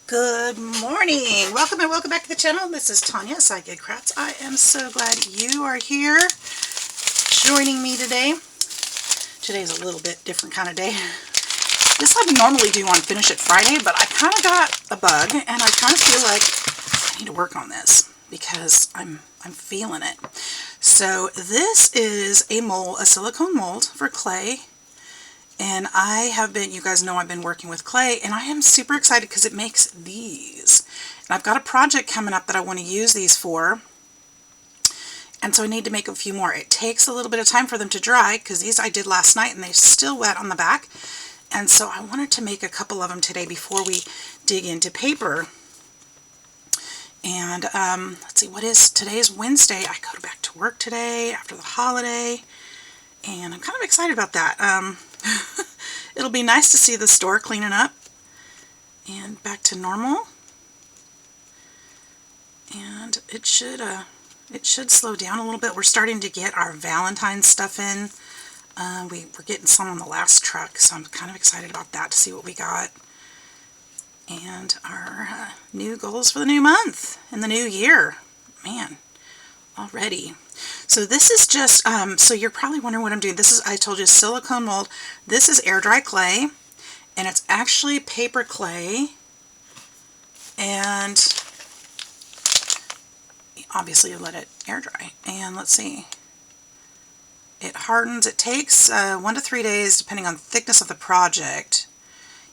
Good morning. Welcome and welcome back to the channel. This is Tanya, Sidegigcrafts. I am so glad you are here joining me today. Today's a little bit different kind of day. This I normally do on Finish It Friday, but I kind of got a bug and I kind of feel like I need to work on this because I'm feeling it. So this is a mold, a silicone mold for clay. And you guys know I've been working with clay, and I am super excited because it makes these. And I've got a project coming up that I want to use these for, and so I need to make a few more. It takes a little bit of time for them to dry because these I did last night and they're still wet on the back. And so I wanted to make a couple of them today before we dig into paper. And let's see, today is Wednesday. I go back to work today after the holiday, and I'm kind of excited about that. It'll be nice to see the store cleaning up and back to normal. And it should slow down a little bit. We're starting to get our Valentine's stuff in. We're getting some on the last truck, so I'm kind of excited about that to see what we got. And our new goals for the new month and the new year. Man, already. So this is just, so you're probably wondering what I'm doing. This is, I told you, silicone mold. This is air dry clay, and it's actually paper clay. And obviously you let it air dry. And let's see. It hardens. It takes 1 to 3 days depending on the thickness of the project.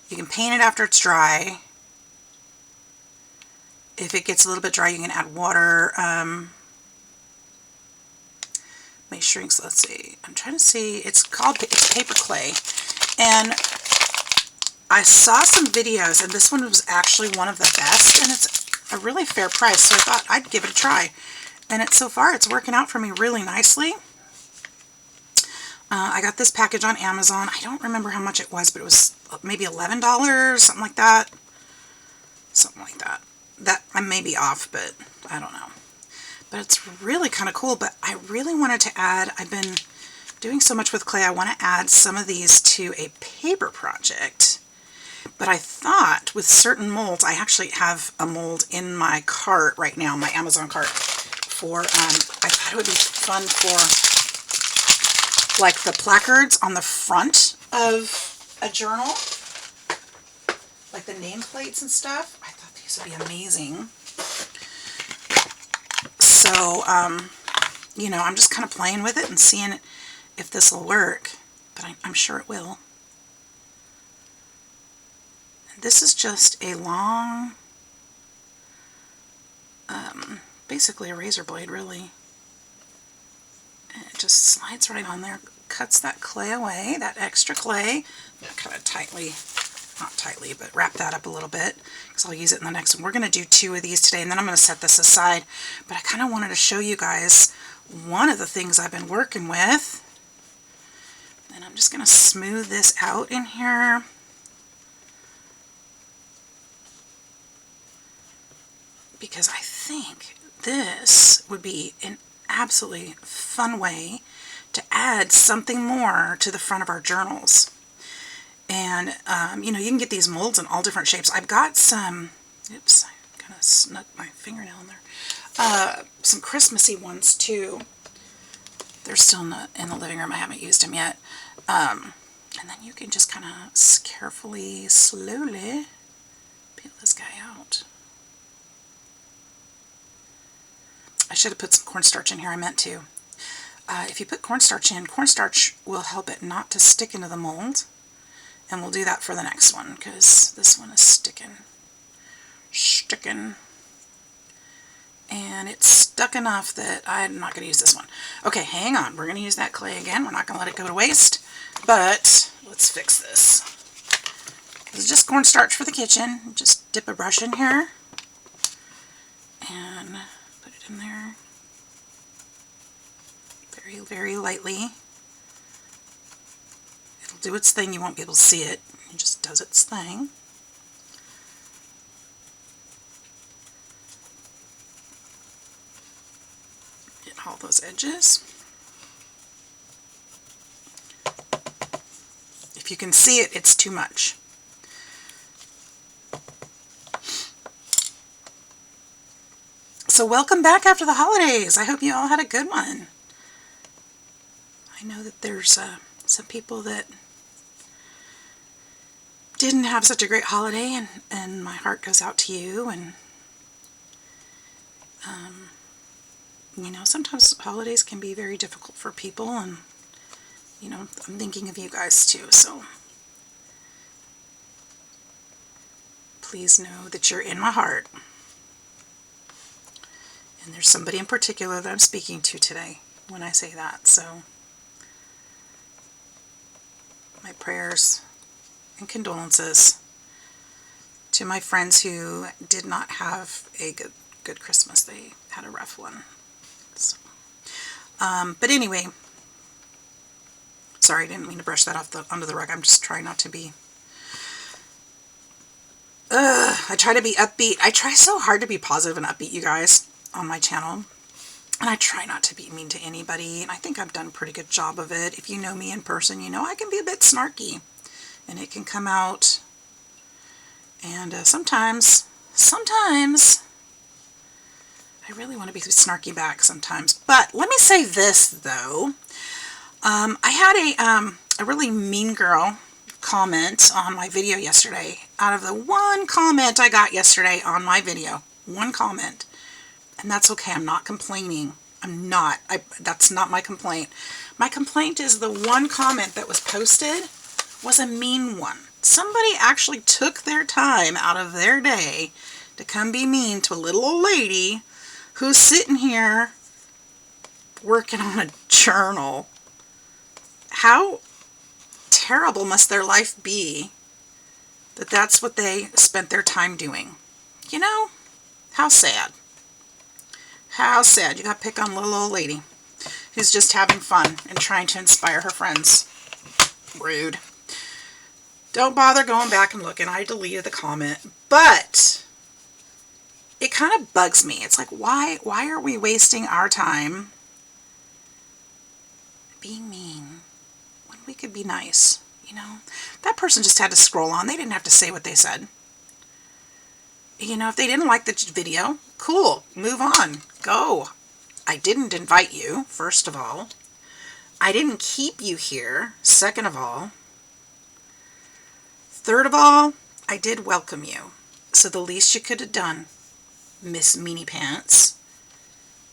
You can paint it after it's dry. If it gets a little bit dry, you can add water. It shrinks. Let's see. I'm trying to see. It's paper clay. And I saw some videos, and this one was actually one of the best, and it's a really fair price, so I thought I'd give it a try. And so far, it's working out for me really nicely. I got this package on Amazon. I don't remember how much it was, but it was maybe $11, something like that. Something like that. I may be off, but I don't know. But it's really kind of cool. But I really wanted to add, I've been doing so much with clay, I want to add some of these to a paper project. But I thought with certain molds, I actually have a mold in my cart right now, my Amazon cart, for, I thought it would be fun for like the placards on the front of a journal, like the nameplates and stuff. I thought these would be amazing. So, you know, I'm just kind of playing with it and seeing if this will work, but I'm sure it will. This is just a long, basically a razor blade, really. And it just slides right on there, cuts that clay away, that extra clay, kind of tightly, not tightly, but wrap that up a little bit, because I'll use it in the next one. We're going to do 2 of these today, and then I'm going to set this aside. But I kind of wanted to show you guys one of the things I've been working with. And I'm just going to smooth this out in here. Because I think this would be an absolutely fun way to add something more to the front of our journals. And, you know, you can get these molds in all different shapes. I've got some, oops, I kind of snuck my fingernail in there. Some Christmassy ones, too. They're still in the living room. I haven't used them yet. And then you can just kind of carefully, slowly peel this guy out. I should have put some cornstarch in here. I meant to. If you put cornstarch in, cornstarch will help it not to stick into the mold. And we'll do that for the next one, because this one is sticking. And it's stuck enough that I'm not going to use this one. Okay, hang on. We're going to use that clay again. We're not going to let it go to waste. But let's fix this. This is just cornstarch for the kitchen. Just dip a brush in here. And put it in there. Very, very lightly. It'll do its thing. You won't be able to see it. It just does its thing. Get all those edges. If you can see it, it's too much. So welcome back after the holidays. I hope you all had a good one. I know that there's some people that didn't have such a great holiday, and my heart goes out to you. And you know, sometimes holidays can be very difficult for people, and you know, I'm thinking of you guys too. So please know that you're in my heart. And there's somebody in particular that I'm speaking to today when I say that. So my prayers and condolences to my friends who did not have a good Christmas. They had a rough one. So, but anyway, sorry, I didn't mean to brush that off under the rug. I'm just trying not to be... I try to be upbeat. I try so hard to be positive and upbeat, you guys, on my channel. And I try not to be mean to anybody. And I think I've done a pretty good job of it. If you know me in person, you know I can be a bit snarky. And it can come out. And sometimes, I really want to be snarky back sometimes. But let me say this, though. I had a really mean girl comment on my video yesterday. Out of the one comment I got yesterday on my video, one comment, and that's okay. I'm not complaining. That's not my complaint. My complaint is the one comment that was posted was a mean one. Somebody actually took their time out of their day to come be mean to a little old lady who's sitting here working on a journal. How terrible must their life be that that's what they spent their time doing? You know, how sad. How sad. You got to pick on a little old lady who's just having fun and trying to inspire her friends. Rude. Don't bother going back and looking. I deleted the comment. But it kind of bugs me. It's like, why are we wasting our time being mean when we could be nice? You know, that person just had to scroll on. They didn't have to say what they said. You know, if they didn't like the video, cool, move on, go. I didn't invite you, first of all. I didn't keep you here, second of all. Third of all, I did welcome you. So the least you could have done, Miss Meanie Pants,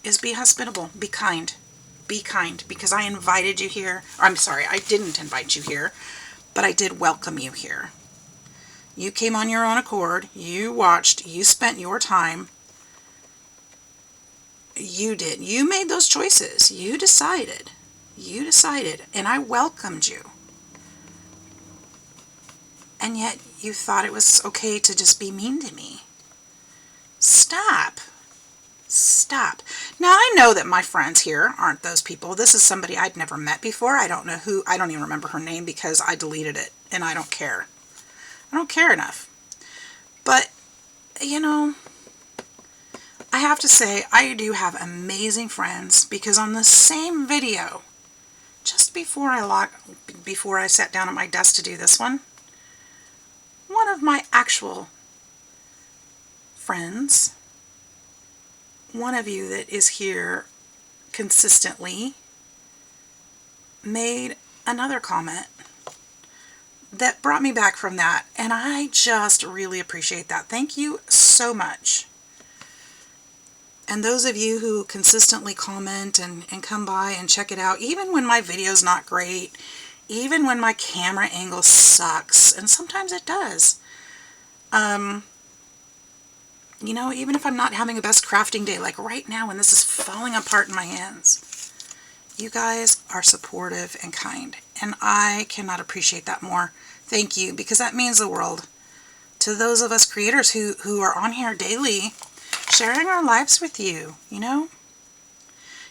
is be hospitable, be kind. Be kind, because I invited you here. I'm sorry, I didn't invite you here, but I did welcome you here. You came on your own accord. You watched. You spent your time. You did. You made those choices. You decided. You decided. And I welcomed you. And yet you thought it was okay to just be mean to me. Stop. Stop. Now, I know that my friends here aren't those people. This is somebody I'd never met before. I don't know who. I don't even remember her name because I deleted it. And I don't care. I don't care enough. But, you know, I have to say, I do have amazing friends because on the same video, just before I sat down at my desk to do this one of my actual friends, one of you that is here consistently, made another comment that brought me back from that, and I just really appreciate that. Thank you so much. And those of you who consistently comment and come by and check it out, even when my video's not great, even when my camera angle sucks, and sometimes it does. You know, even if I'm not having the best crafting day, like right now when this is falling apart in my hands, you guys are supportive and kind, and I cannot appreciate that more. Thank you, because that means the world to those of us creators who are on here daily, sharing our lives with you, you know?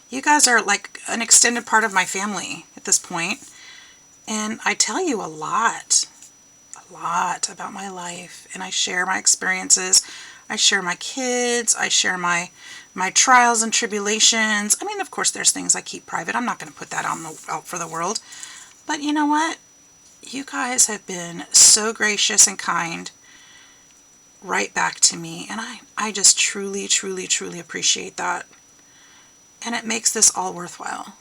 You guys are like an extended part of my family at this point, and I tell you a lot about my life, and I share my experiences. I share my kids. I share my trials and tribulations. I mean, of course, there's things I keep private. I'm not going to put that out for the world. But you know what? You guys have been so gracious and kind right back to me. And I just truly, truly, truly appreciate that. And it makes this all worthwhile.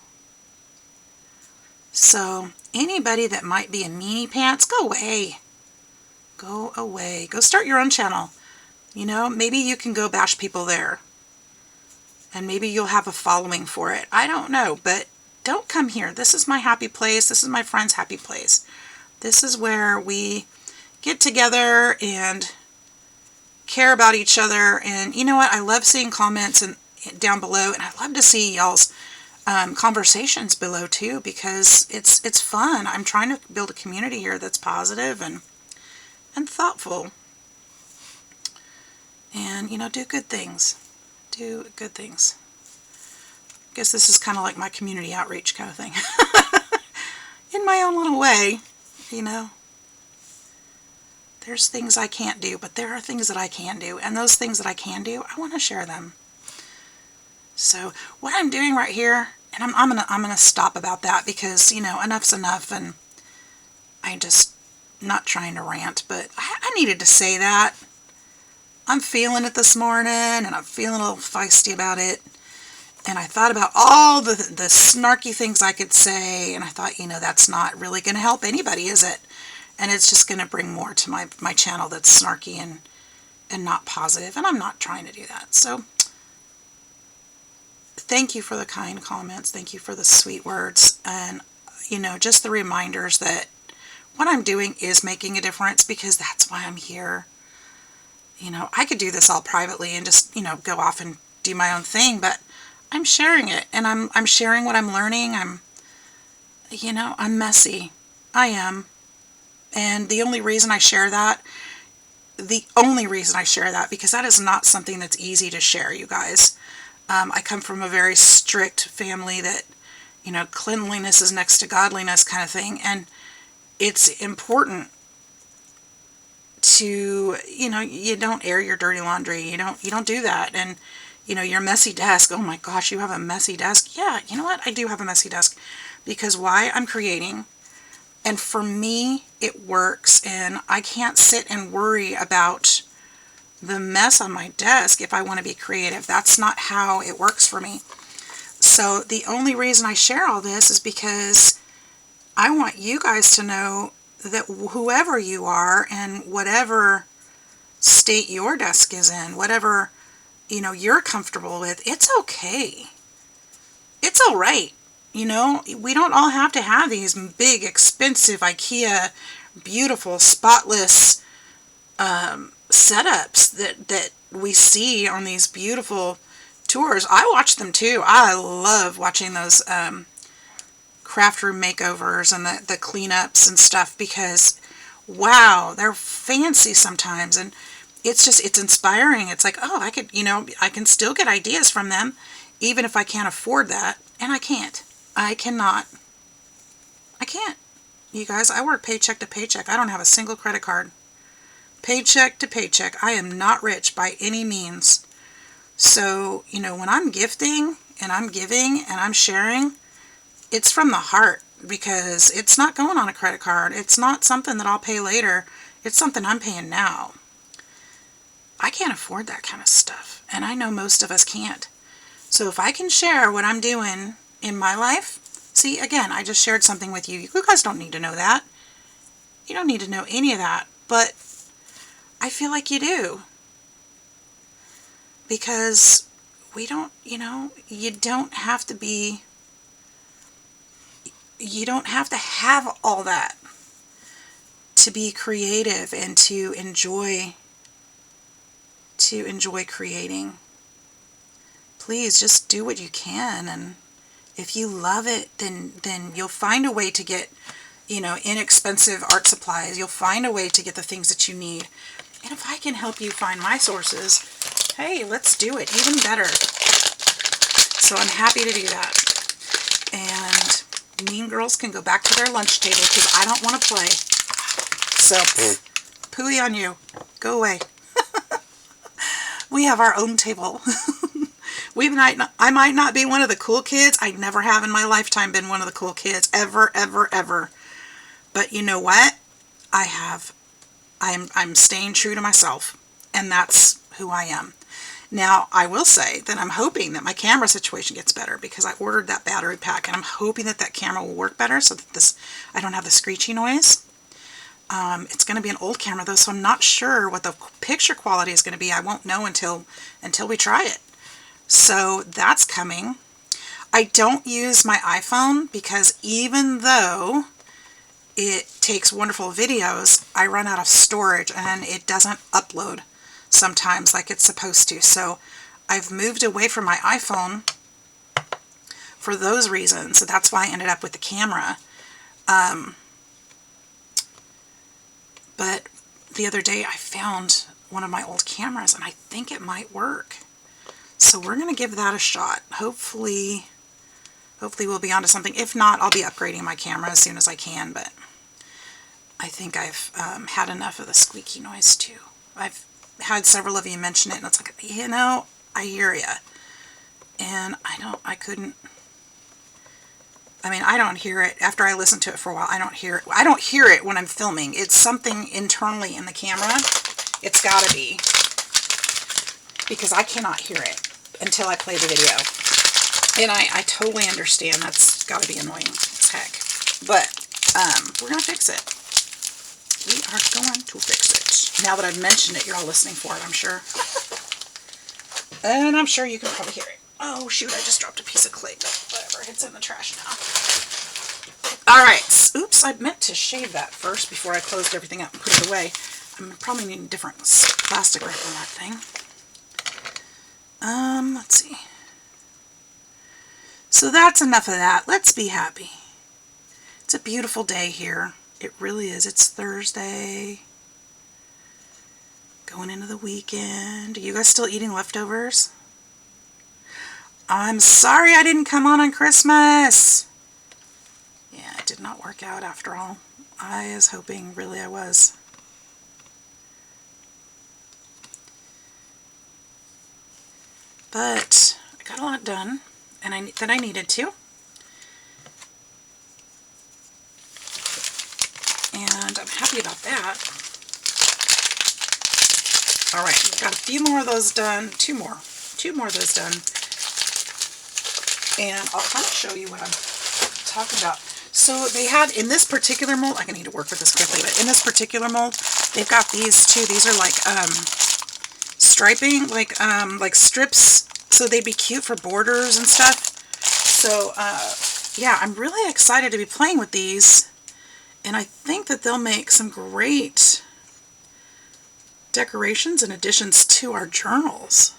So anybody that might be a meanie pants, go away. Go away. Go start your own channel. You know, maybe you can go bash people there. And maybe you'll have a following for it. I don't know, but don't come here. This is my happy place. This is my friend's happy place. This is where we get together and care about each other. And you know what? I love seeing comments and down below, and I love to see y'all's conversations below too, because it's fun. I'm trying to build a community here that's positive and thoughtful. And, you know, do good things. Do good things. I guess this is kind of like my community outreach kind of thing. In my own little way, you know. There's things I can't do, but there are things that I can do. And those things that I can do, I want to share them. So what I'm doing right here, and I'm gonna stop about that because, you know, enough's enough, and I just not trying to rant, but I needed to say that. I'm feeling it this morning, and I'm feeling a little feisty about it. And I thought about all the snarky things I could say, and I thought, you know, that's not really going to help anybody, is it? And it's just going to bring more to my channel that's snarky and not positive, and I'm not trying to do that. So thank you for the kind comments. Thank you for the sweet words, and, you know, just the reminders that what I'm doing is making a difference, because that's why I'm here. You know, I could do this all privately and just, you know, go off and do my own thing, but I'm sharing it, and I'm sharing what I'm learning. You know, I'm messy. I am. And the only reason I share that, because that is not something that's easy to share, you guys. I come from a very strict family that, you know, cleanliness is next to godliness kind of thing, and it's important to, you know, you don't air your dirty laundry. You don't do that. And, you know, your messy desk. Oh my gosh, you have a messy desk. Yeah, you know what? I do have a messy desk, because why? I'm creating. And for me, it works. And I can't sit and worry about the mess on my desk if I want to be creative. That's not how it works for me. So the only reason I share all this is because I want you guys to know that whoever you are and whatever state your desk is in, whatever, you know, you're comfortable with, it's okay. It's all right. You know, we don't all have to have these big, expensive IKEA, beautiful, spotless setups that we see on these beautiful tours. I watch them too. I love watching those craft room makeovers and the cleanups and stuff, because wow, they're fancy sometimes, and it's inspiring. It's like, oh, I could, you know, I can still get ideas from them even if I can't afford that. And I can't. I cannot. I can't. You guys, I work paycheck to paycheck. I don't have a single credit card. Paycheck to paycheck. I am not rich by any means. So, you know, when I'm gifting and I'm giving and I'm sharing, it's from the heart, because it's not going on a credit card. It's not something that I'll pay later. It's something I'm paying now. I can't afford that kind of stuff, and I know most of us can't. So if I can share what I'm doing in my life, see, again, I just shared something with you. You guys don't need to know that. You don't need to know any of that, but I feel like you do. Because we don't, you know, you don't have to have all that to be creative and to enjoy creating. Please just do what you can, and if you love it, then you'll find a way to get, you know, inexpensive art supplies. You'll find a way to get the things that you need. And if I can help you find my sources, hey, let's do it. Even better. So I'm happy to do that. And mean girls can go back to their lunch table, because I don't want to play. So, pooey on you. Go away. We have our own table. I might not be one of the cool kids. I never have in my lifetime been one of the cool kids. Ever, ever, ever. But you know what? I'm staying true to myself. and that's who I am. Now, I will say that I'm hoping that my camera situation gets better because I ordered that battery pack, and I'm hoping that that camera will work better so that I don't have the screechy noise. It's going to be an old camera though, so I'm not sure what the picture quality is going to be. I won't know until we try it. So that's coming. I don't use my iPhone because even though it takes wonderful videos, I run out of storage and it doesn't upload sometimes like it's supposed to. So I've moved away from my iPhone for those reasons. So that's why I ended up with the camera. But the other day I found one of my old cameras and I think it might work. So we're going to give that a shot. Hopefully we'll be onto something. If not, I'll be upgrading my camera as soon as I can, but I think I've had enough of the squeaky noise too. I've had several of you mention it, and it's like, you know, I hear ya. And I don't hear it. After I listen to it for a while, I don't hear it. I don't hear it when I'm filming. It's something internally in the camera. It's gotta be. Because I cannot hear it until I play the video. And I totally understand that's gotta be annoying as heck. But, we're gonna fix it. We are going to fix it. Now that I've mentioned it, you're all listening for it, I'm sure. And I'm sure you can probably hear it. Oh, shoot, I just dropped a piece of clay. Whatever, it's in the trash now. Alright, oops, I meant to shave that first before I closed everything up and put it away. I'm probably needing different plastic wrap on that thing. Let's see. So that's enough of that. Let's be happy. It's a beautiful day here. It really is. It's Thursday. Going into the weekend. Are you guys still eating leftovers? I'm sorry I didn't come on Christmas. Yeah, it did not work out after all. I was hoping, really I was. But I got a lot done that I needed to. And I'm happy about that. Alright, got a few more of those done. Two more of those done. And I'll kind of show you what I'm talking about. So they had, in this particular mold, I need to work with this quickly, but in this particular mold, they've got these too. These are like striping, like strips, so they'd be cute for borders and stuff. So yeah, I'm really excited to be playing with these, and I think that they'll make some great decorations and additions to our journals.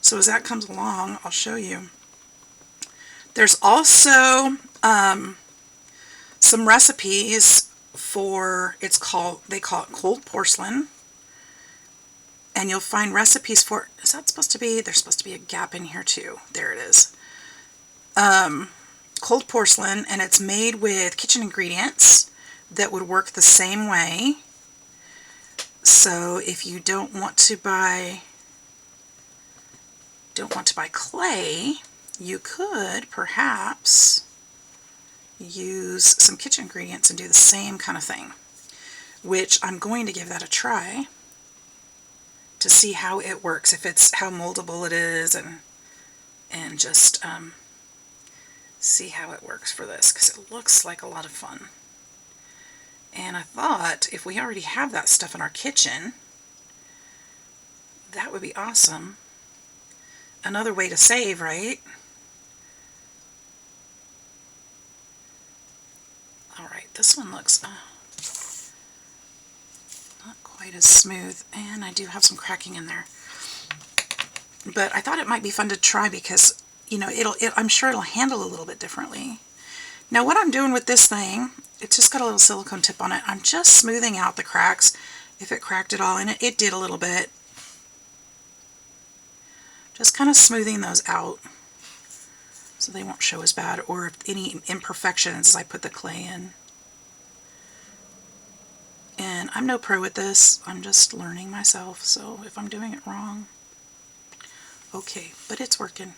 So as that comes along, I'll show you. There's also some recipes for, they call it cold porcelain. And you'll find recipes for, is that supposed to be, there's supposed to be a gap in here too. There it is. Cold porcelain, and it's made with kitchen ingredients that would work the same way. So if you don't want to buy clay, you could perhaps use some kitchen ingredients and do the same kind of thing, which I'm going to give that a try to see how it works, if it's how moldable it is, and just see how it works for this, because it looks like a lot of fun. And I thought if we already have that stuff in our kitchen, that would be awesome. Another way to save, right? Alright, this one looks not quite as smooth, and I do have some cracking in there. But I thought it might be fun to try because, you know, I'm sure it'll handle a little bit differently. Now what I'm doing with this thing, it's just got a little silicone tip on it. I'm just smoothing out the cracks, if it cracked at all, and it did a little bit. Just kind of smoothing those out so they won't show as bad, or if any imperfections as I put the clay in. And I'm no pro at this, I'm just learning myself, so if I'm doing it wrong, okay, but it's working.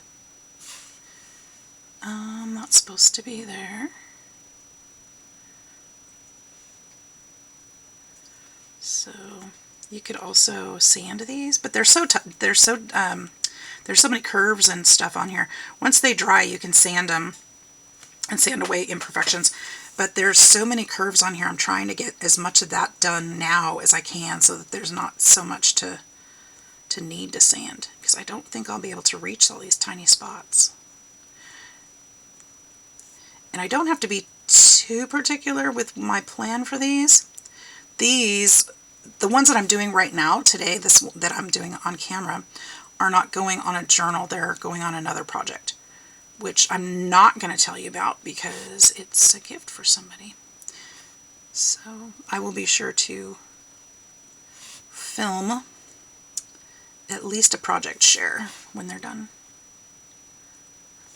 Not supposed to be there. So You could also sand these, but there's so there's so many curves and stuff on here. Once they dry, you can sand them and sand away imperfections. But there's so many curves on here. I'm trying to get as much of that done now as I can so that there's not so much to need to sand, because I don't think I'll be able to reach all these tiny spots. And I don't have to be too particular with my plan for these. These, the ones that I'm doing right now today, that I'm doing on camera, are not going on a journal. They're going on another project, which I'm not going to tell you about because it's a gift for somebody. So I will be sure to film at least a project share when they're done,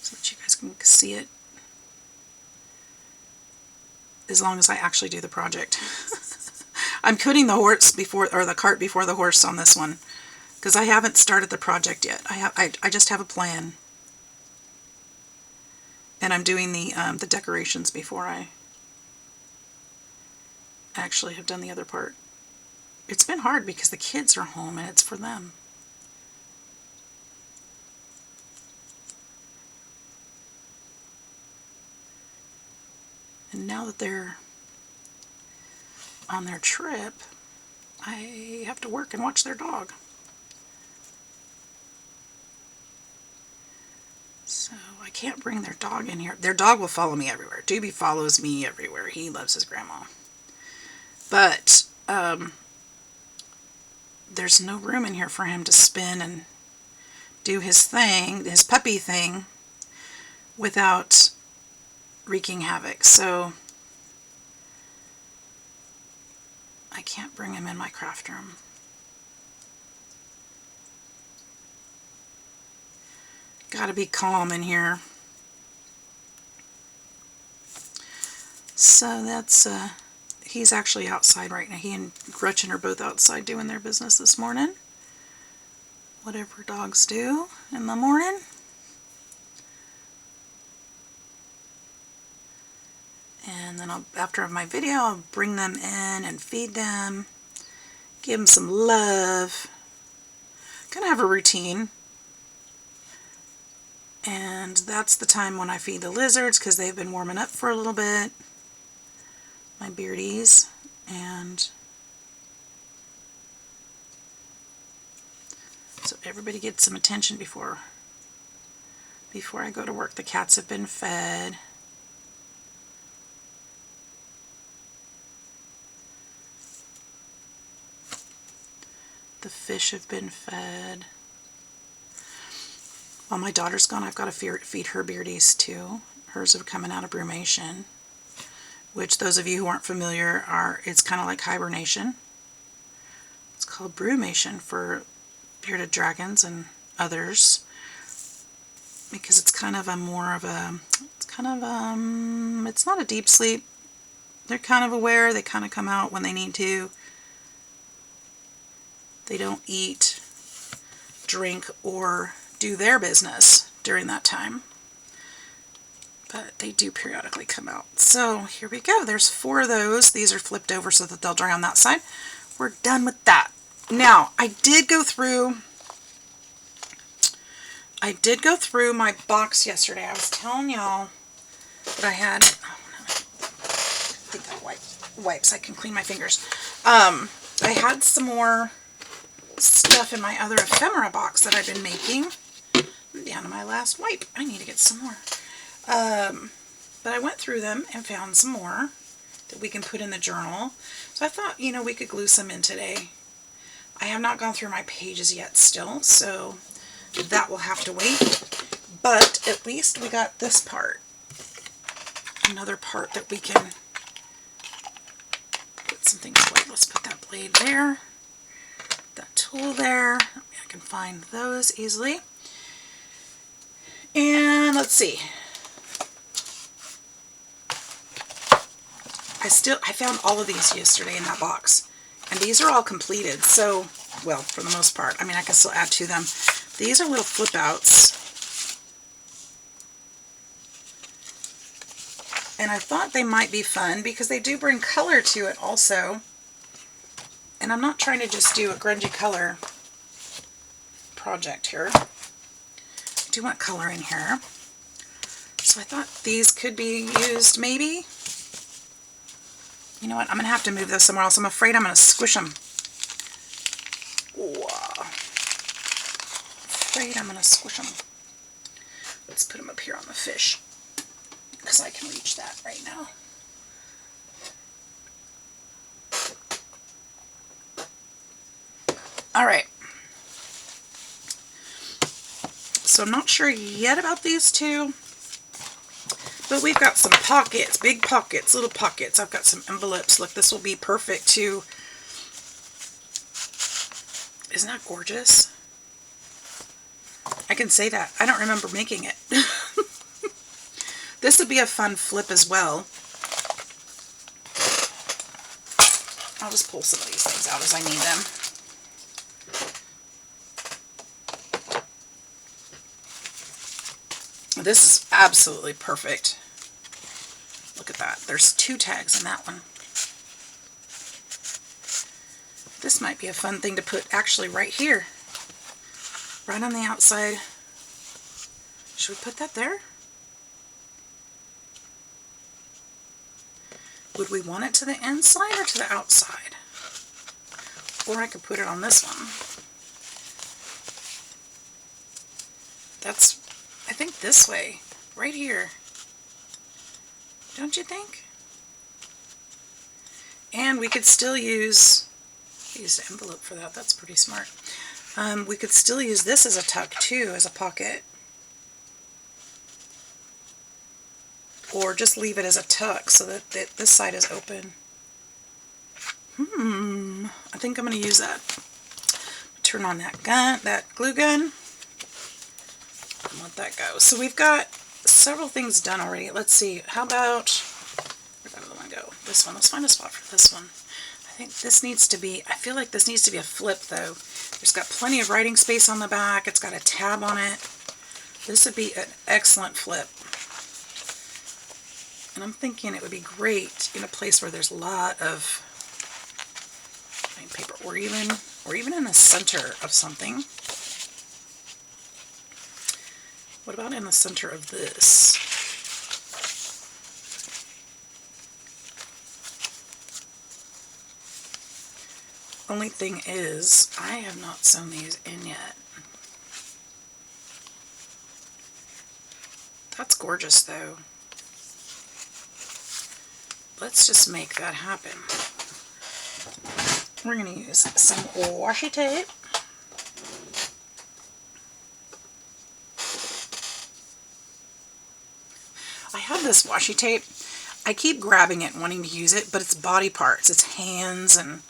so that you guys can see it, as long as I actually do the project. I'm putting the horse before, or the cart before the horse on this one, because I haven't started the project yet. I just have a plan, and I'm doing the decorations before I actually have done the other part. It's been hard because the kids are home and it's for them. And now that they're on their trip, I have to work and watch their dog. So I can't bring their dog in here. Their dog will follow me everywhere. Doobie follows me everywhere. He loves his grandma. But there's no room in here for him to spin and do his thing, his puppy thing, without wreaking havoc. So I can't bring him in my craft room. Gotta be calm in here. So that's, he's actually outside right now. He and Gretchen are both outside doing their business this morning. Whatever dogs do in the morning. And then after my video, I'll bring them in and feed them, give them some love. Kind of have a routine. And that's the time when I feed the lizards, because they've been warming up for a little bit. My beardies. And so everybody gets some attention before I go to work. The cats have been fed. The fish have been fed. While my daughter's gone, I've got to feed her beardies too. Hers are coming out of brumation, which those of you who aren't familiar it's kind of like hibernation. It's called brumation for bearded dragons and others, because it's kind of it's not a deep sleep. They're kind of aware. They kind of come out when they need to. They don't eat, drink, or do their business during that time. But they do periodically come out. So here we go. There's 4 of those. These are flipped over so that they'll dry on that side. We're done with that. Now, I did go through my box yesterday. I was telling y'all that I had, I think I wipes. I can clean my fingers. I had some more stuff in my other ephemera box that I've been making. I'm down to my last wipe. I need to get some more. But I went through them and found some more that we can put in the journal. So I thought, we could glue some in today. I have not gone through my pages yet still, so that will have to wait. But at least we got this part. Another part that we can put some things away. Let's put that blade there. That tool there. I can find those easily. And let's see. I found all of these yesterday in that box. And these are all completed. So, well, for the most part. I mean, I can still add to them. These are little flip outs. And I thought they might be fun because they do bring color to it also. And And I'm not trying to just do a grungy color project here. I do want color in here. So I thought these could be used maybe. You know what? I'm going to have to move those somewhere else. I'm afraid I'm going to squish them. Wow. Afraid I'm going to squish them. Let's put them up here on the fish, because I can reach that right now. Alright. So I'm not sure yet about these two. But we've got some pockets, big pockets, little pockets. I've got some envelopes. Look, this will be perfect too. Isn't that gorgeous? I can say that. I don't remember making it. This would be a fun flip as well. I'll just pull some of these things out as I need them. This is absolutely perfect. Look at that. There's 2 tags in that one. This might be a fun thing to put actually right here. Right on the outside. Should we put that there? Would we want it to the inside or to the outside? Or I could put it on this one. That's, I think this way, right here. Don't you think? And we could still use the envelope for that. That's pretty smart. We could still use this as a tuck too, as a pocket. Or just leave it as a tuck so that this side is open. I think I'm going to use that. Turn on that gun, that glue gun, and let that go. So we've got several things done already. Let's see. How about, where'd that other one go? This one. Let's find a spot for this one. I think this needs to be, I feel like this needs to be a flip though. There's got plenty of writing space on the back. It's got a tab on it. This would be an excellent flip. And I'm thinking it would be great in a place where there's a lot of paper, or even in the center of something. What about in the center of this? Only thing is, I have not sewn these in yet. That's gorgeous though. Let's just make that happen. We're going to use some washi tape. I have this washi tape. I keep grabbing it and wanting to use it, but it's body parts. It's hands and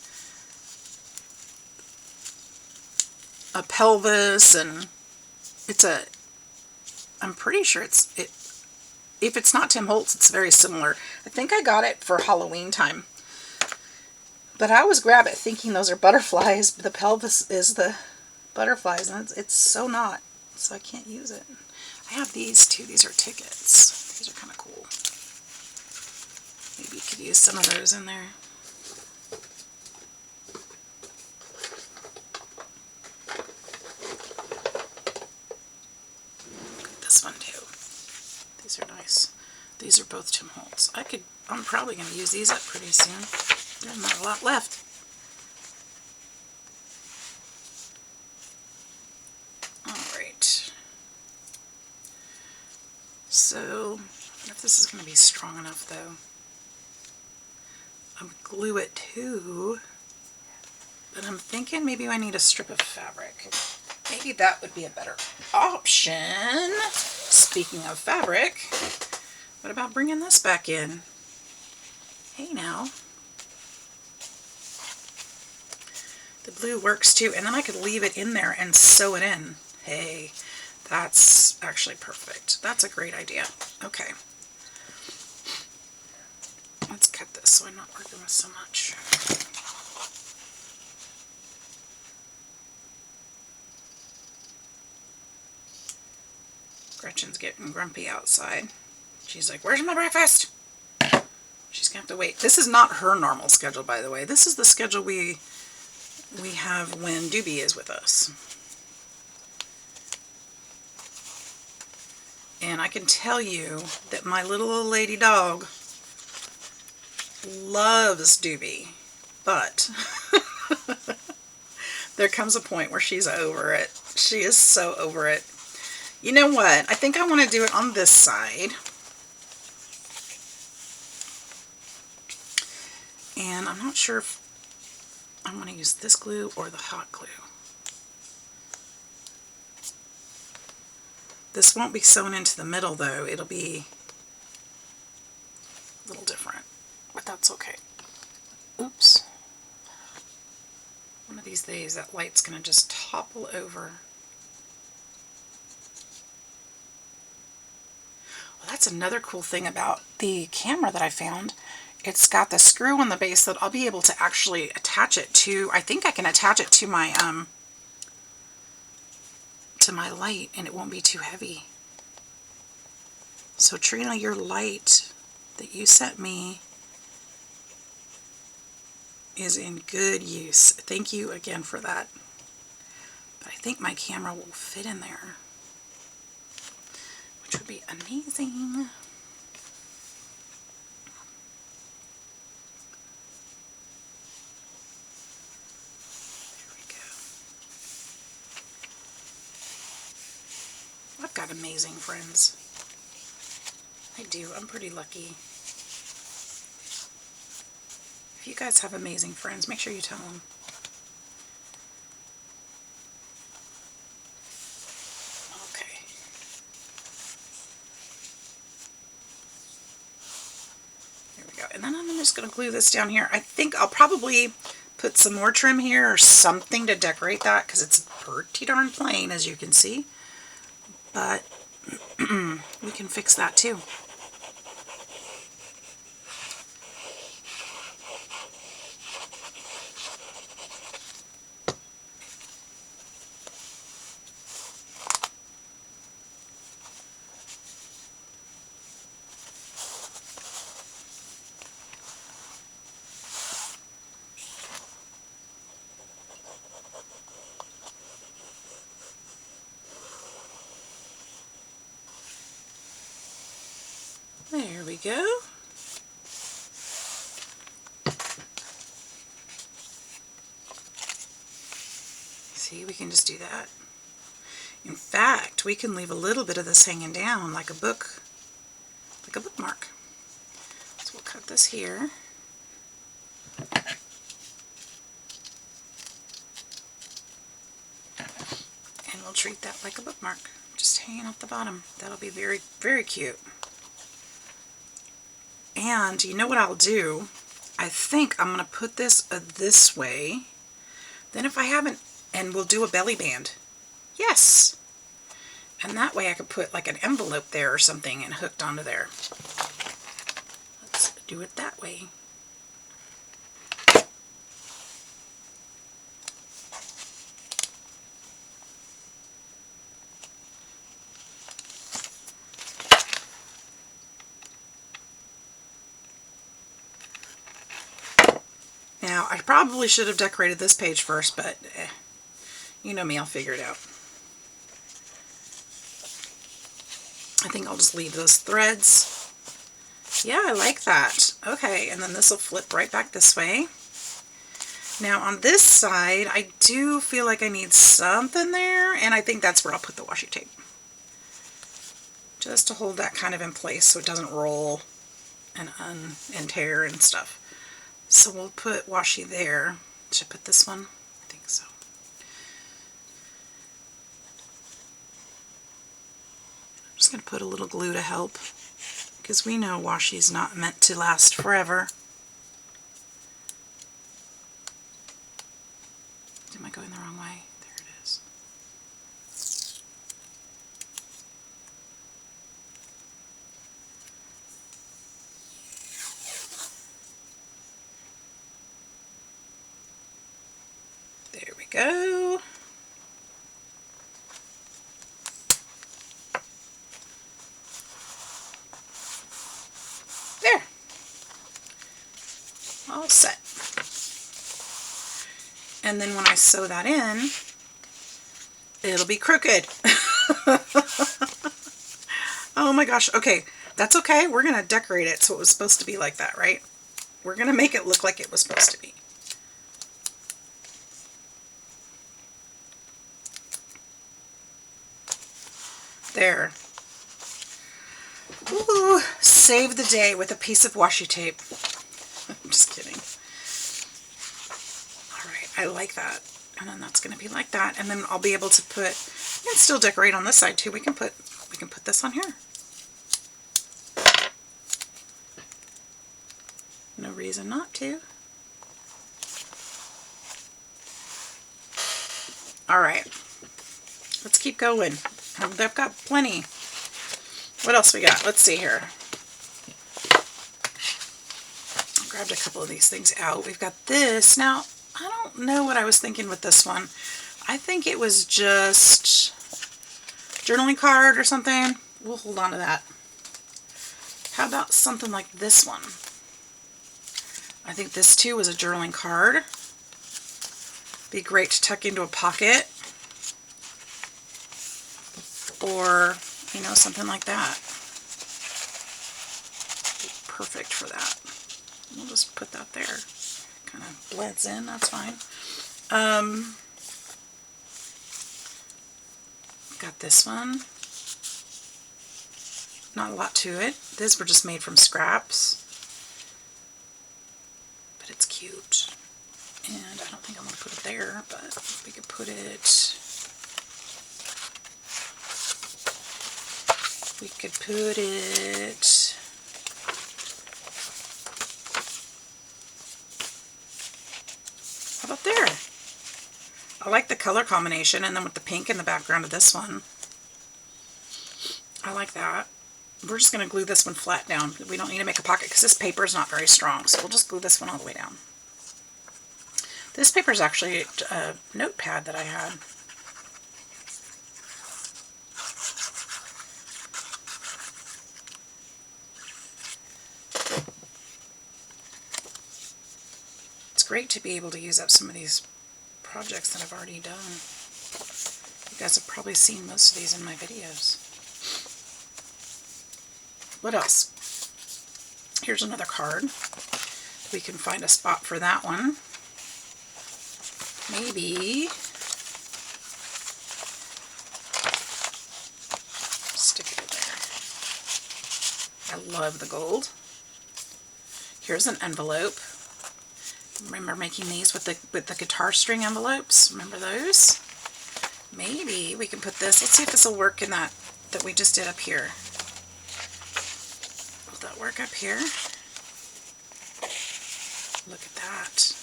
a pelvis, and it's a, I'm pretty sure if it's not Tim Holtz, it's very similar. I think I got it for Halloween time. But I always grab it thinking those are butterflies, but the pelvis is the butterflies, and it's so not, so I can't use it. I have these too. These are tickets. These are kind of cool. Maybe you could use some of those in there. Look at this one too. These are nice. These are both Tim Holtz. I'm probably going to use these up pretty soon. There's not a lot left. Alright. So, I wonder if this is going to be strong enough though. I would glue it too. But I'm thinking maybe I need a strip of fabric. Maybe that would be a better option. Speaking of fabric, what about bringing this back in? Hey now. The blue works too, and then I could leave it in there and sew it in. Hey, that's actually perfect. That's a great idea. Okay. Let's cut this so I'm not working with so much. Gretchen's getting grumpy outside. She's like, "Where's my breakfast?" She's going to have to wait. This is not her normal schedule, by the way. This is the schedule we we have when Doobie is with us. And I can tell you that my little old lady dog loves Doobie, but there comes a point where she's over it. She is so over it. You know what? I think I want to do it on this side. And I'm not sure if I want to use this glue or the hot glue. This won't be sewn into the middle though. It'll be a little different, but that's okay. Oops. One of these days that light's going to just topple over. Well, that's another cool thing about the camera that I found. It's got the screw on the base that I'll be able to actually attach it to. I think I can attach it to my light, and it won't be too heavy. So Trina, your light that you sent me is in good use. Thank you again for that. But I think my camera will fit in there, which would be amazing. I've got amazing friends. I do. I'm pretty lucky. If you guys have amazing friends, make sure you tell them. Okay. There we go. And then I'm just going to glue this down here. I think I'll probably put some more trim here or something to decorate that because it's pretty darn plain, as you can see. But we can fix that too. There we go. See, we can just do that. In fact, we can leave a little bit of this hanging down like a bookmark. So we'll cut this here. And we'll treat that like a bookmark, just hanging off the bottom. That'll be very, very cute. And you know what I'll do? I think I'm going to put this this way. Then if I haven't, and we'll do a belly band. Yes! And that way I could put like an envelope there or something and hooked onto there. Let's do it that way. Now, I probably should have decorated this page first, but you know me, I'll figure it out. I think I'll just leave those threads. Yeah, I like that. Okay, and then this will flip right back this way. Now, on this side, I do feel like I need something there, and I think that's where I'll put the washi tape. Just to hold that kind of in place so it doesn't roll and tear and stuff. So we'll put washi there. Should I put this one? I think so. I'm just going to put a little glue to help, because we know washi is not meant to last forever. Am I going the wrong way? There it is. There we go. There. All set. And then when I sew that in, it'll be crooked. Oh my gosh. Okay, that's okay. We're going to decorate it so it was supposed to be like that, right? We're going to make it look like it was supposed to be. There. Ooh, save the day with a piece of washi tape. I'm just kidding. Alright, I like that. And then that's going to be like that. And then I'll be able to put, and still decorate on this side too. We can put this on here. No reason not to. Alright. Let's keep going. I've got plenty. What else we got? Let's see here. I grabbed a couple of these things out. We've got this. Now, I don't know what I was thinking with this one. I think it was just journaling card or something. We'll hold on to that. How about something like this one? I think this too was a journaling card. Be great to tuck into a pocket. Or, you know, something like that. Be perfect for that. We'll just put that there. Kind of blends in, that's fine. Got this one. Not a lot to it. These were just made from scraps. But it's cute. And I don't think I want to put it there, but we could put it... We could put it... How about there? I like the color combination, and then with the pink in the background of this one. I like that. We're just going to glue this one flat down. We don't need to make a pocket because this paper is not very strong, so we'll just glue this one all the way down. This paper is actually a notepad that I had. It's great to be able to use up some of these projects that I've already done. You guys have probably seen most of these in my videos. What else? Here's another card. We can find a spot for that one. Maybe stick it in there. I love the gold. Here's an envelope. Remember making these with the guitar string envelopes? Remember those? Maybe we can put this. Let's see if this will work in that we just did up here. Will that work up here? Look at that.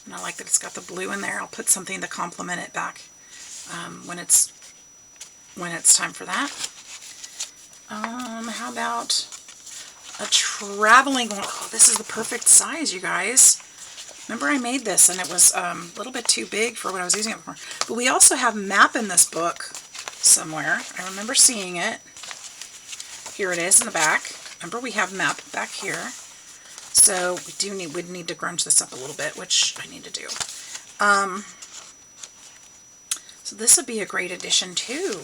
And I like that it's got the blue in there. I'll put something to complement it back when it's time for that. How about a traveling one? Oh, this is the perfect size, you guys. Remember I made this and it was a little bit too big for what I was using it for. But we also have map in this book somewhere. I remember seeing it. Here it is in the back. Remember we have map back here. So we'd need to grunge this up a little bit, which I need to do. So this would be a great addition too.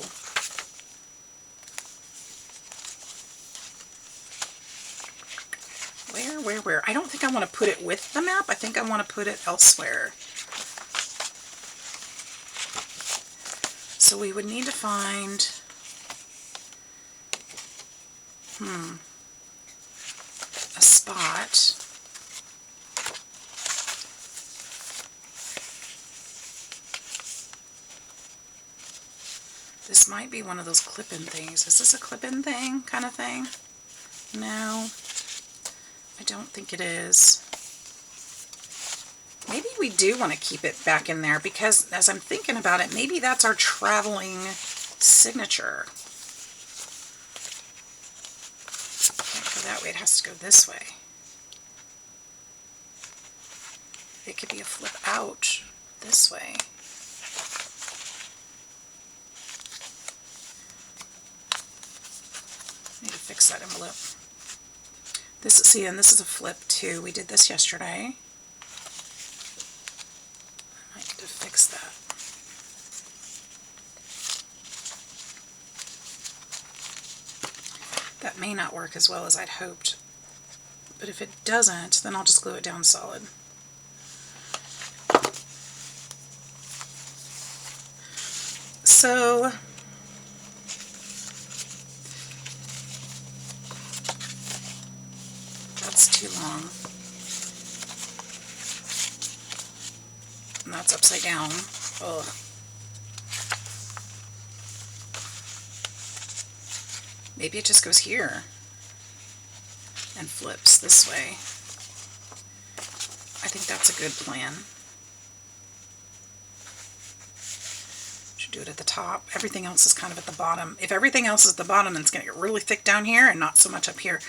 Where? I don't think I want to put it with the map. I think I want to put it elsewhere. So we would need to find... a spot. This might be one of those clip-in things. Is this a clip-in thing kind of thing? No, I don't think it is. Maybe we do want to keep it back in there because as I'm thinking about it, maybe that's our traveling signature. Can't go that way, it has to go this way. It could be a flip out this way. Need to fix that envelope. This is a flip too. We did this yesterday. that may not work as well as I'd hoped. But if it doesn't, then I'll just glue it down solid. So that's too long. And that's upside down. Ugh. Maybe it just goes here and flips this way. I think that's a good plan. Should do it at the top. Everything else is kind of at the bottom. If everything else is at the bottom, then it's going to get really thick down here and not so much up here.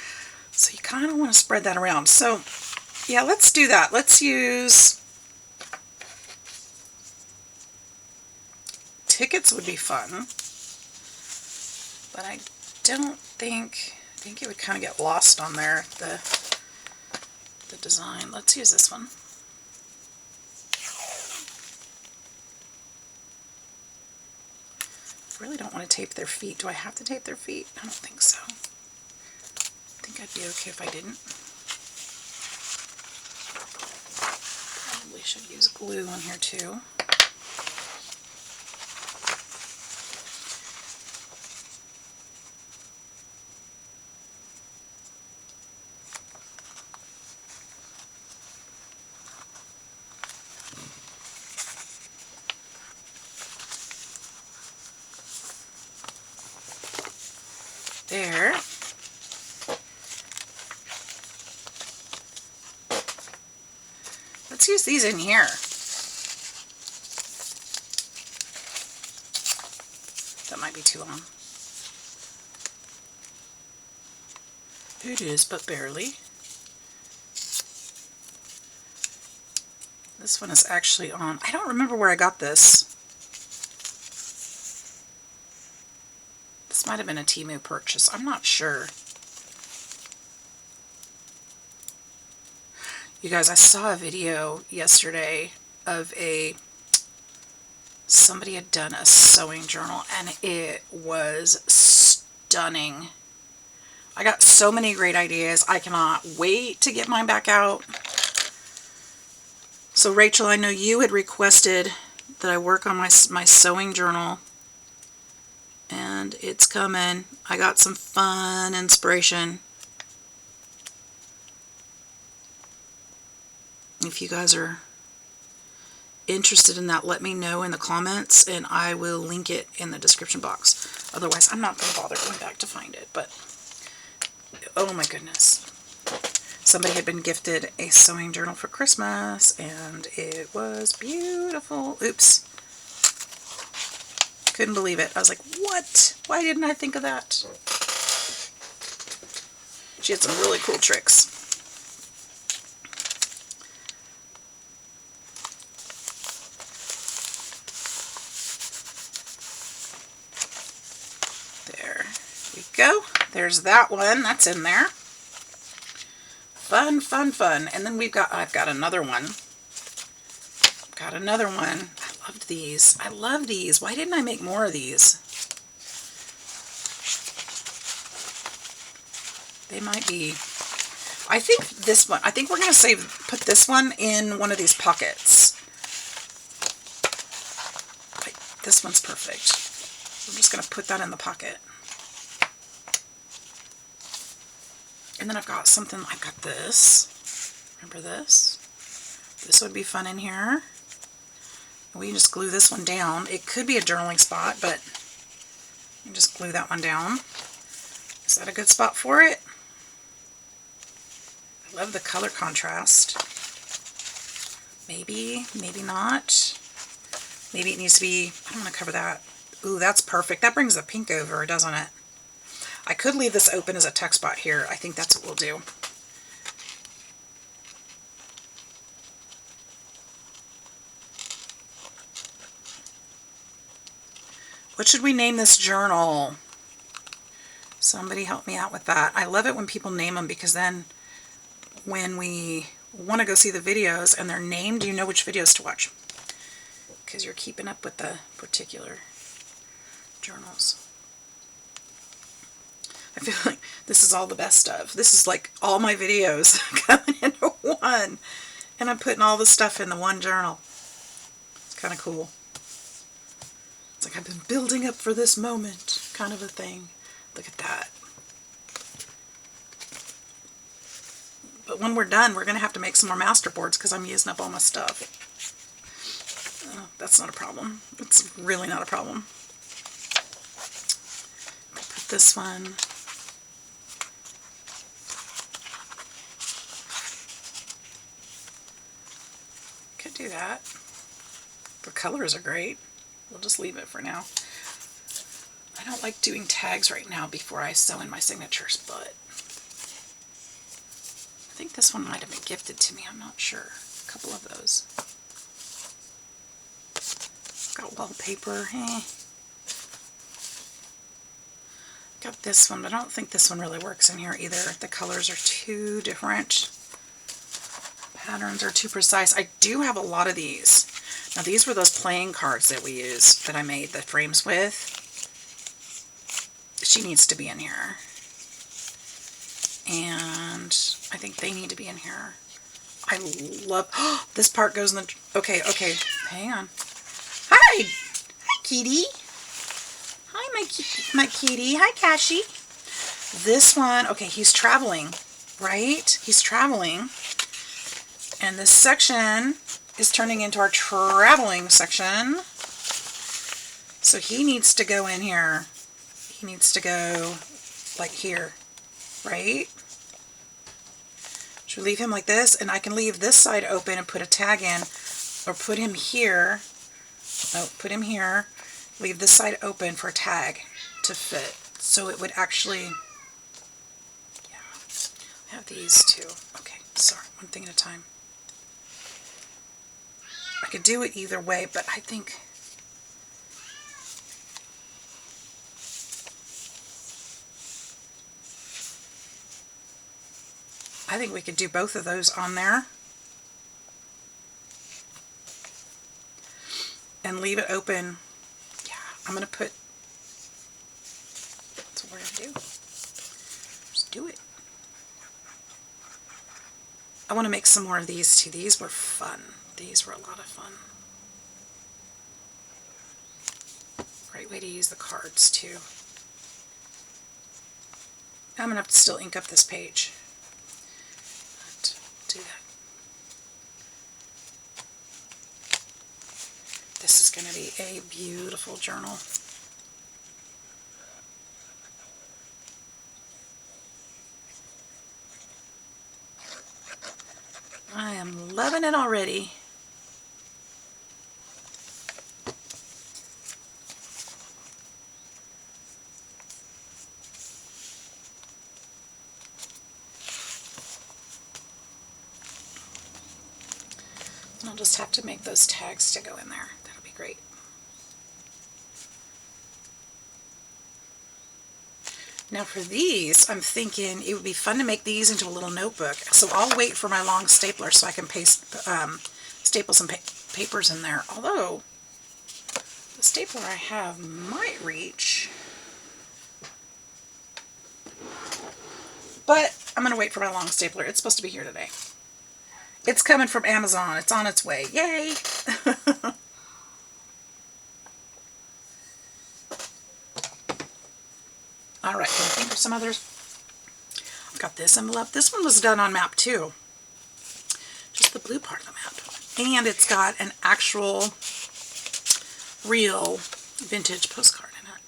So you kind of want to spread that around. So yeah, let's do that. Let's use tickets would be fun, but I don't think, I think it would kind of get lost on there, the design. Let's use this one. I really don't want to tape their feet. Do I have to tape their feet? I don't think so. I think I'd be okay if I didn't. Probably should use glue on here too. There. Let's use these in here. That might be too long. It is, but barely. This one is actually on. I don't remember where I got this. This might have been a Temu purchase. I'm not sure. You guys, I saw a video yesterday of somebody had done a sewing journal and it was stunning. I got so many great ideas. I cannot wait to get mine back out. So Rachel, I know you had requested that I work on my sewing journal, and it's coming. I got some fun inspiration. If you guys are interested in that, let me know in the comments and I will link it in the description box. Otherwise, I'm not going to bother going back to find it. But, oh my goodness. Somebody had been gifted a sewing journal for Christmas and it was beautiful. Oops. Couldn't believe it. I was like, what? Why didn't I think of that? She had some really cool tricks. There we go. There's that one. That's in there. Fun, fun, fun. And then I've got another one. Got another one. I loved these. I love these. Why didn't I make more of these? They might be. I think this one. I think we're going to put this one in one of these pockets. This one's perfect. I'm just going to put that in the pocket. And then I've got something. I've got this. Remember this? This would be fun in here. We can just glue this one down. It could be a journaling spot, but you can just glue that one down. Is that a good spot for it? I love the color contrast. Maybe, maybe not. Maybe it needs to be, I don't want to cover that. Ooh, that's perfect. That brings the pink over, doesn't it? I could leave this open as a tuck spot here. I think that's what we'll do. What should we name this journal? Somebody help me out with that. I love it when people name them because then when we want to go see the videos and they're named, you know which videos to watch. Because you're keeping up with the particular journals. I feel like this is all the best of. This is like all my videos coming into one. And I'm putting all the stuff in the one journal. It's kind of cool. It's like I've been building up for this moment, kind of a thing. Look at that. But when we're done, we're going to have to make some more master boards because I'm using up all my stuff. Oh, that's not a problem. It's really not a problem. Put this one. Could do that. The colors are great. We'll just leave it for now. I don't like doing tags right now before I sew in my signatures, but I think this one might have been gifted to me. I'm not sure. A couple of those. Got wallpaper. Got this one, but I don't think this one really works in here either. The colors are too different. Patterns are too precise. I do have a lot of these. Now these were those playing cards that we used, that I made the frames with. She needs to be in here. And I think they need to be in here. I love, oh, this part goes in the, okay, hang on. Hi! Hi, kitty. Hi, my kitty. Hi, Cashy. This one, okay, he's traveling, right? He's traveling. And this section is turning into our traveling section. So he needs to go in here. He needs to go like here, right? Should we leave him like this? And I can leave this side open and put a tag in, or put him here. Oh, put him here. Leave this side open for a tag to fit. So it would actually, yeah. I have these too. Okay, sorry, one thing at a time. I could do it either way, but I think we could do both of those on there and leave it open. Yeah, I'm going to put, that's what we're going to do. Just do it. I want to make some more of these too. These were fun. These were a lot of fun. Great way to use the cards too. I'm going to have to still ink up this page. But do that. This is going to be a beautiful journal. I am loving it already. I'll just have to make those tags to go in there. That'll be great. Now for these, I'm thinking it would be fun to make these into a little notebook. So I'll wait for my long stapler so I can paste, staple some papers in there. Although, the stapler I have might reach. But I'm going to wait for my long stapler. It's supposed to be here today. It's coming from Amazon. It's on its way. Yay! Alright, can I think of some others? I've got this envelope. This one was done on map too. Just the blue part of the map. And it's got an actual, real vintage postcard in it.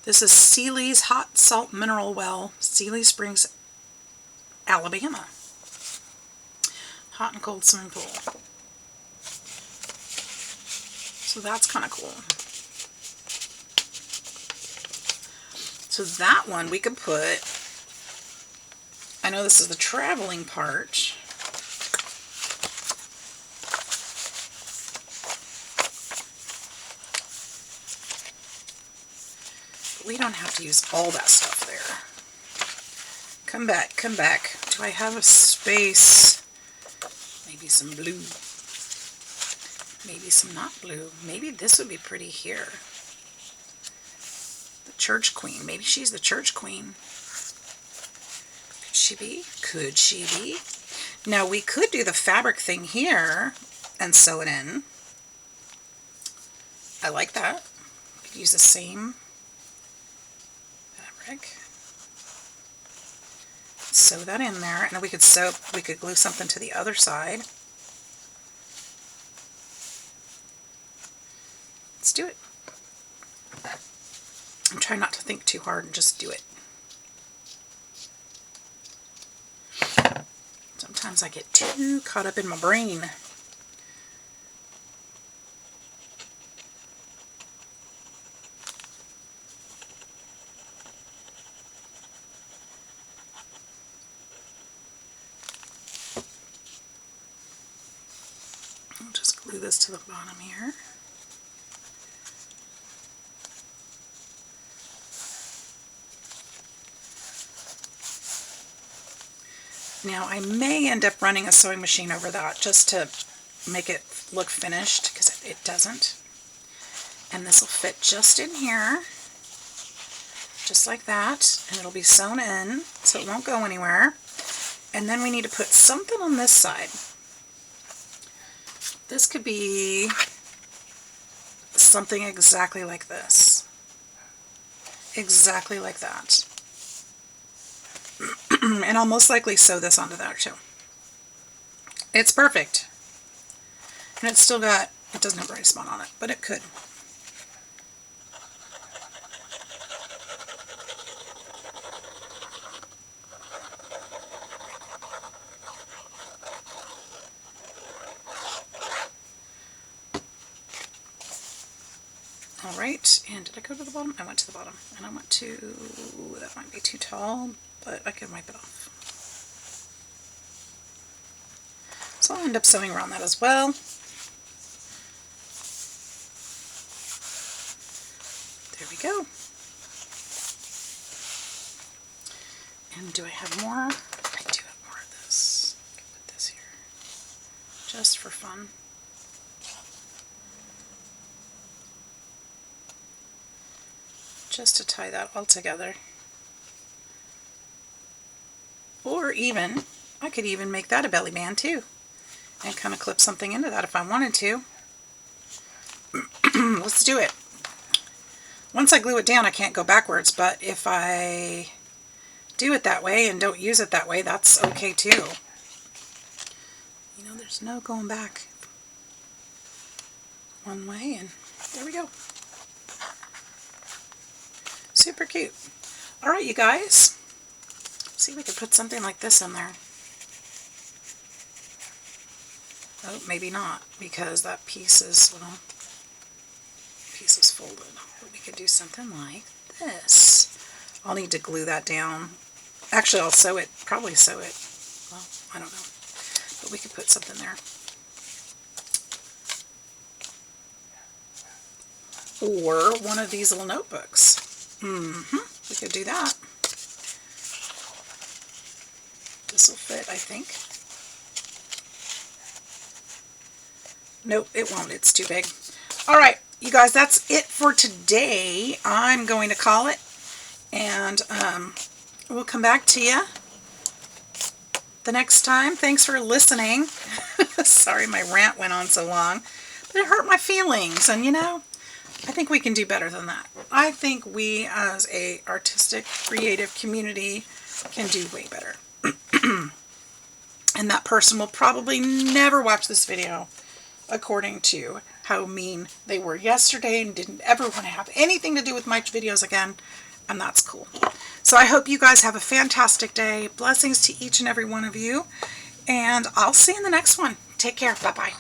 This is Sealy's Hot Salt Mineral Well, Sealy Springs, Alabama. Hot and cold swimming pool. So that's kind of cool. So that one we could put, I know this is the traveling part. But we don't have to use all that stuff there. Come back, come back. Do I have a space? Maybe some blue. Maybe some not blue. Maybe this would be pretty here. The Church queen. Maybe she's the church queen. Could she be? Could she be? Now we could do the fabric thing here and sew it in. I like that. We could use the same fabric. Sew that in there, and then we could glue something to the other side. Let's do it. I'm trying not to think too hard and just do it. Sometimes I get too caught up in my brain. I'll just glue this to the bottom here. Now I may end up running a sewing machine over that just to make it look finished, because it doesn't. And this will fit just in here, just like that, and it'll be sewn in so it won't go anywhere. And then we need to put something on this side. This could be something exactly like this. Exactly like that. And I'll most likely sew this onto there too. It's perfect. And it's still got, it doesn't have a right spot on it, but it could. Alright, and did I go to the bottom? I went to the bottom. And I went to, that might be too tall, but I can wipe it off. So I'll end up sewing around that as well. There we go. And do I have more? I do have more of this. I can put this here, just for fun. Just to tie that all together. Or even, I could even make that a belly band too, and kind of clip something into that if I wanted to. Let's do it. Once I glue it down, I can't go backwards, but if I do it that way and don't use it that way, that's okay too. You know, there's no going back one way, and there we go. Super cute. Alright, you guys. See if we could put something like this in there. Oh, maybe not, because that piece is, well, piece is folded. But we could do something like this. I'll need to glue that down. Actually, I'll sew it, probably sew it. Well, I don't know. But we could put something there. Or one of these little notebooks. We could do that. This will fit, I think. Nope, it won't. It's too big. Alright, you guys, that's it for today. I'm going to call it. And we'll come back to you the next time. Thanks for listening. Sorry my rant went on so long. But it hurt my feelings. And you know, I think we can do better than that. I think we as a artistic, creative community can do way better. And that person will probably never watch this video according to how mean they were yesterday and didn't ever want to have anything to do with my videos again. And that's cool. So I hope you guys have a fantastic day. Blessings to each and every one of you. And I'll see you in the next one. Take care. Bye-bye.